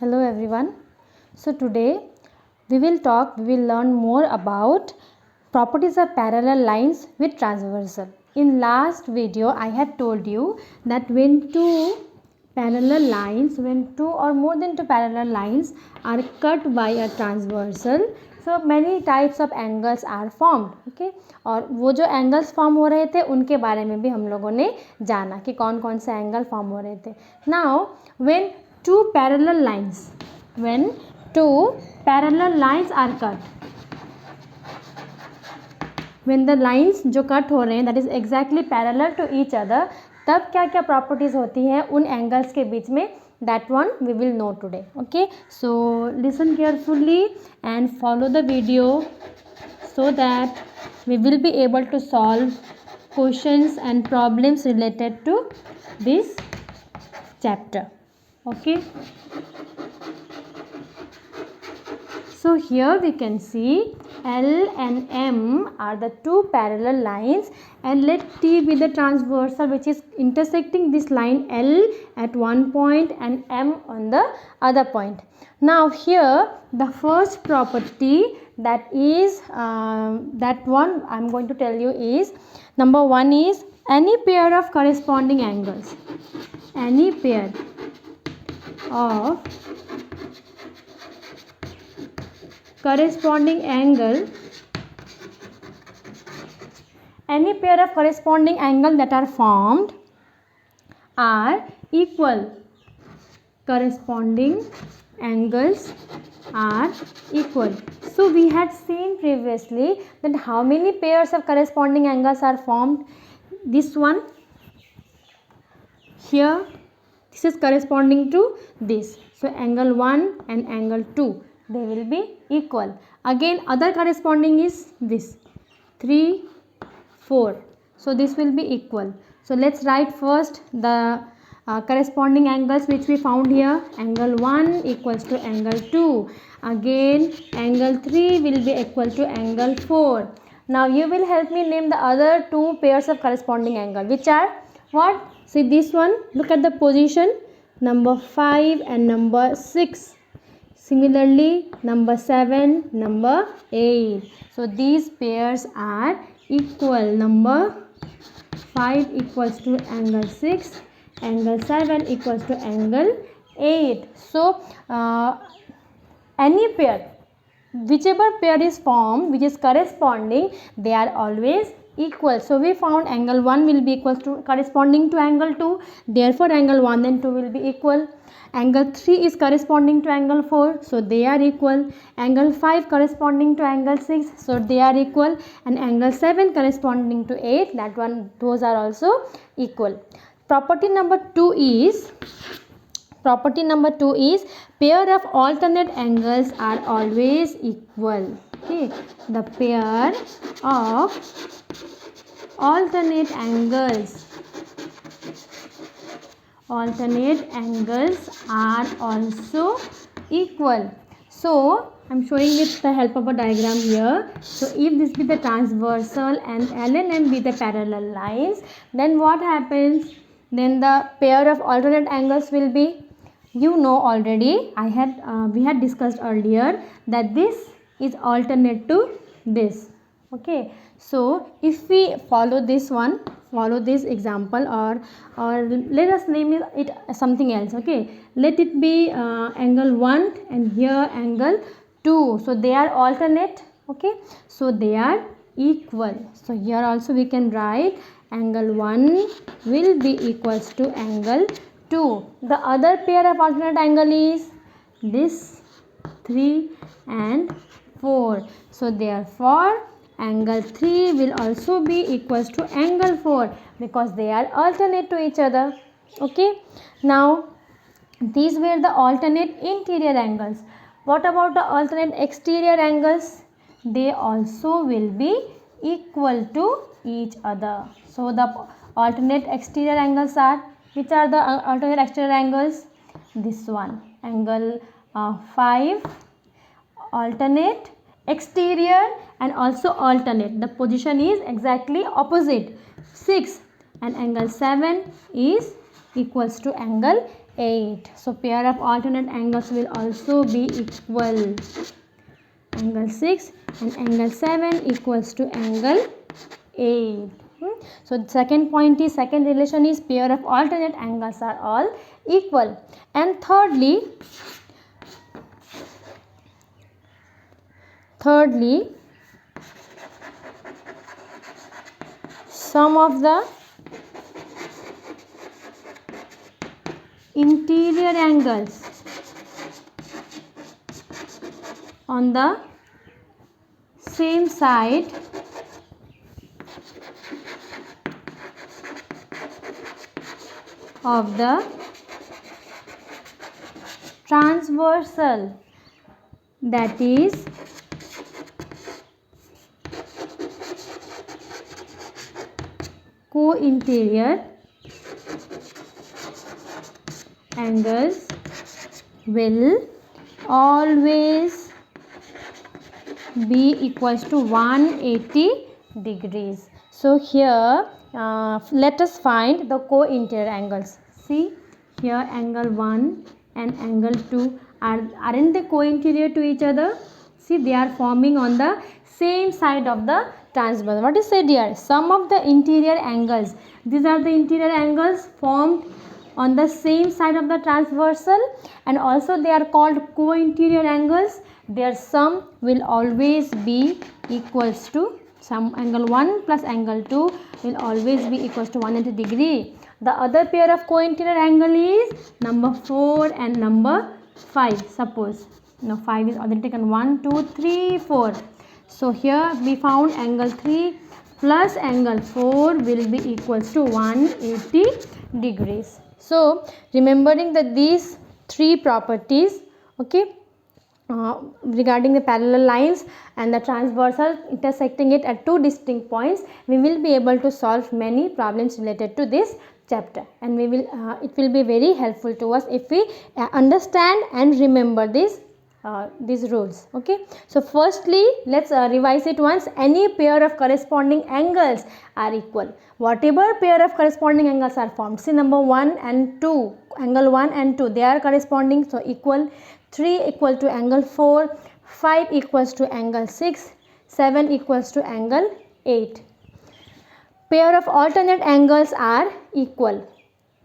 Hello everyone. So today we will learn more about properties of parallel lines with transversal. In last video I had told you that when two or more than two parallel lines are cut by a transversal, so many types of angles are formed. Okay, और वो जो angles form हो रहे थे उनके बारे में भी हम लोगों ने जाना कि कौन कौन से angle form हो रहे थे. Now when two parallel lines are cut, when the lines जो cut हो रहे हैं that is exactly parallel to each other, तब क्या क्या properties होती हैं उन angles के बीच में, that one we will know today. Okay, so listen carefully and follow the video so that we will be able to solve questions and problems related to this chapter. Okay, so here we can see L and M are the two parallel lines, and let T be the transversal which is intersecting this line L at one point and M on the other point. Now here the first property that is that one I am going to tell you is, number one is any pair of corresponding angles. Any pair of corresponding angle that are formed are equal. Corresponding angles are equal. So we had seen previously that how many pairs of corresponding angles are formed. This one here, this is corresponding to this, so angle 1 and angle 2, they will be equal. Again other corresponding is this 3, 4, so this will be equal. So let's write first the corresponding angles which we found here. Angle 1 equals to angle 2, again angle 3 will be equal to angle 4. Now you will help me name the other two pairs of corresponding angle, which are what? See this one, look at the position, number 5 and number 6. Similarly number 7, number 8. So these pairs are equal. Number 5 equals to angle 6, angle 7 equals to angle 8. So any pair, whichever pair is formed which is corresponding, they are always equal. So we found angle 1 will be equal to corresponding to angle 2, therefore angle 1 and 2 will be equal. Angle 3 is corresponding to angle 4, so they are equal. Angle 5 corresponding to angle 6, so they are equal. And angle 7 corresponding to 8, that one, those are also equal. Property number 2 is pair of alternate angles are always equal. Okay, the pair of alternate angles are also equal. So I am showing with the help of a diagram here. So if this be the transversal and L and M be the parallel lines, then what happens? Then the pair of alternate angles will be, you know already, we had discussed earlier that this is alternate to this. Okay, so if we follow this example, or let us name it something else. Okay, let it be angle 1 and here angle 2, so they are alternate. Okay, so they are equal. So here also we can write angle 1 will be equals to angle 2. The other pair of alternate angle is this 3 and 4, so therefore angle 3 will also be equals to angle 4 because they are alternate to each other. Okay, now these were the alternate interior angles. What about the alternate exterior angles? They also will be equal to each other. So the alternate exterior angles are, which are the alternate exterior angles? This one, angle 5 alternate exterior and also alternate, the position is exactly opposite, 6, and angle 7 is equals to angle 8. So pair of alternate angles will also be equal. Angle 6 and angle 7 equals to angle 8. So the second point is, second relation is pair of alternate angles are all equal. And thirdly, sum of the interior angles on the same side of the transversal, that is co-interior angles will always be equals to 180 degrees. So here let us find the co-interior angles. See here, angle 1 and angle 2 aren't they co-interior to each other? See, they are forming on the same side of the transversal. What is said here? Sum of the interior angles. These are the interior angles formed on the same side of the transversal, and also they are called co-interior angles. Their sum will always be equals to sum. Angle 1 plus angle 2 will always be equals to 180 degree. The other pair of co-interior angle is number 4 and number 5. Suppose now 5 is already taken. 1 2 3 4. So here we found angle 3 plus angle 4 will be equals to 180 degrees. So remembering that these three properties, okay, regarding the parallel lines and the transversal intersecting it at two distinct points, we will be able to solve many problems related to this chapter, and we will it will be very helpful to us if we understand and remember these rules. Okay, so firstly let's revise it once. Any pair of corresponding angles are equal. Whatever pair of corresponding angles are formed, see number 1 and 2, angle 1 and 2, they are corresponding, so equal. 3 equal to angle 4, 5 equals to angle 6, 7 equals to angle 8. Pair of alternate angles are equal.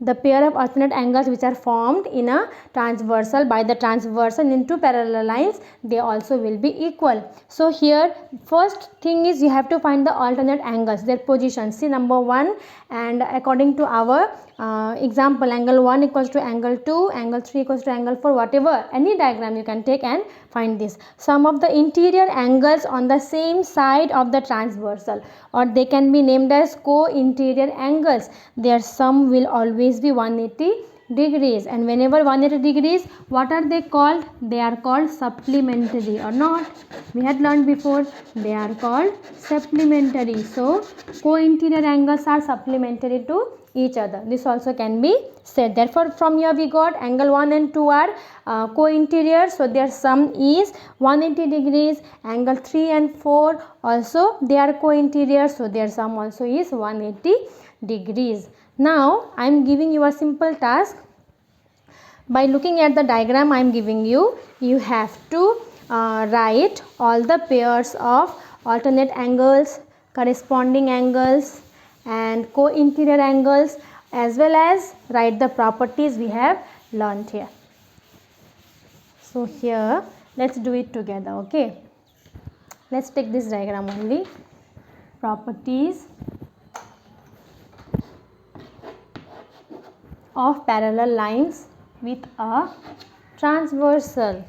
The pair of alternate angles which are formed in a transversal by the transversal into parallel lines, they also will be equal. So here first thing is you have to find the alternate angles, their position. See number 1, and according to our example, angle 1 equals to angle 2, angle 3 equals to angle 4, whatever, any diagram you can take and find this. Sum of the interior angles on the same side of the transversal, or they can be named as co-interior angles. Their sum will always be 180 degrees, and whenever 180 degrees, what are they called? They are called supplementary, or not? We had learned before, they are called supplementary. So co-interior angles are supplementary to each other. This also can be said. Therefore from here we got angle 1 and 2 are co-interior, so their sum is 180 degrees. Angle 3 and 4 also they are co-interior, so their sum also is 180 degrees. Now I am giving you a simple task. By looking at the diagram I am giving you, you have to write all the pairs of alternate angles, corresponding angles and co-interior angles, as well as write the properties we have learnt here. So here let's do it together. Okay, let's take this diagram only. Properties of parallel lines with a transversal.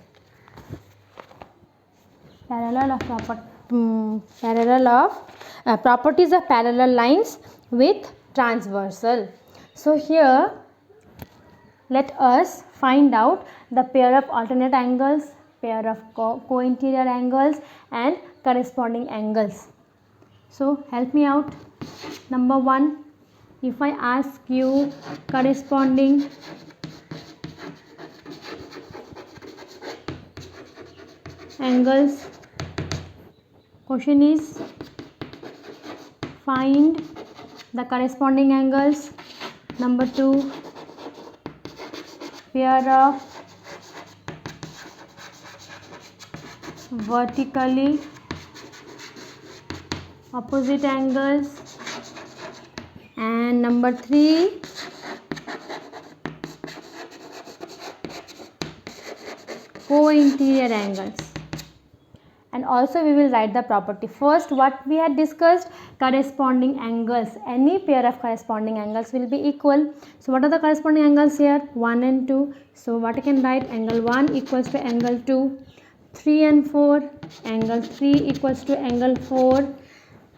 Properties of parallel lines with transversal. So here let us find out the pair of alternate angles, pair of co-interior angles and corresponding angles. So help me out. Number 1, if I ask you corresponding angles, question is find the corresponding angles. Number 2, pair of vertically opposite angles, and number 3, co-interior angles. And also we will write the property. First, what we had discussed, corresponding angles. Any pair of corresponding angles will be equal. So what are the corresponding angles here? 1 and 2. So what I can write? Angle 1 equals to angle 2. 3 and 4. Angle 3 equals to angle 4.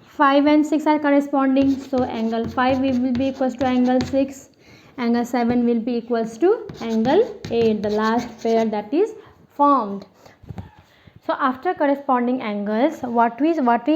5 and 6 are corresponding. So angle 5 will be equals to angle 6. Angle 7 will be equals to angle 8. The last pair that is formed. So after corresponding angles, what we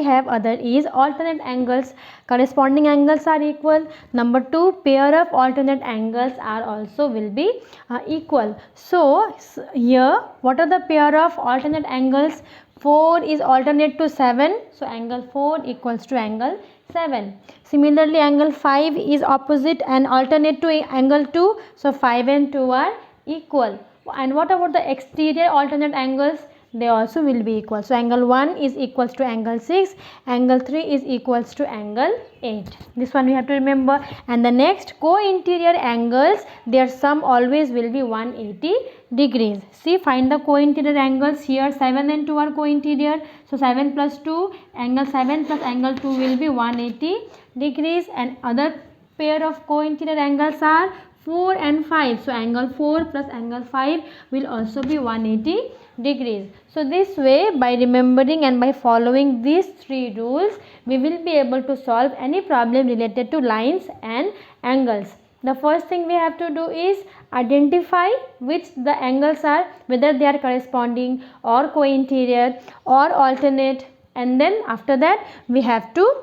have other is alternate angles. Corresponding angles are equal. Number 2, pair of alternate angles are also will be equal. So here, what are the pair of alternate angles? 4 is alternate to 7. So angle 4 equals to angle 7. Similarly, angle 5 is opposite and alternate to angle 2. So 5 and 2 are equal. And what about the exterior alternate angles? They also will be equal. So angle 1 is equals to angle 6, angle 3 is equals to angle 8. This one we have to remember. And the next, co-interior angles, their sum always will be 180 degrees. See, find the co-interior angles here. 7 and 2 are co-interior. So 7 plus 2, angle 7 plus angle 2 will be 180 degrees. And other pair of co-interior angles are 4 and 5. So angle 4 plus angle 5 will also be 180 degrees. So this way, by remembering and by following these 3 rules, we will be able to solve any problem related to lines and angles. The first thing we have to do is identify which the angles are, whether they are corresponding or co-interior or alternate, and then after that we have to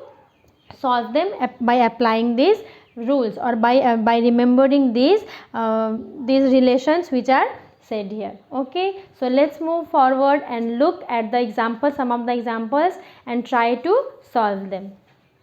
solve them by applying these rules or by remembering these relations which are said here. Okay, so let's move forward and look at the examples, some of the examples, and try to solve them.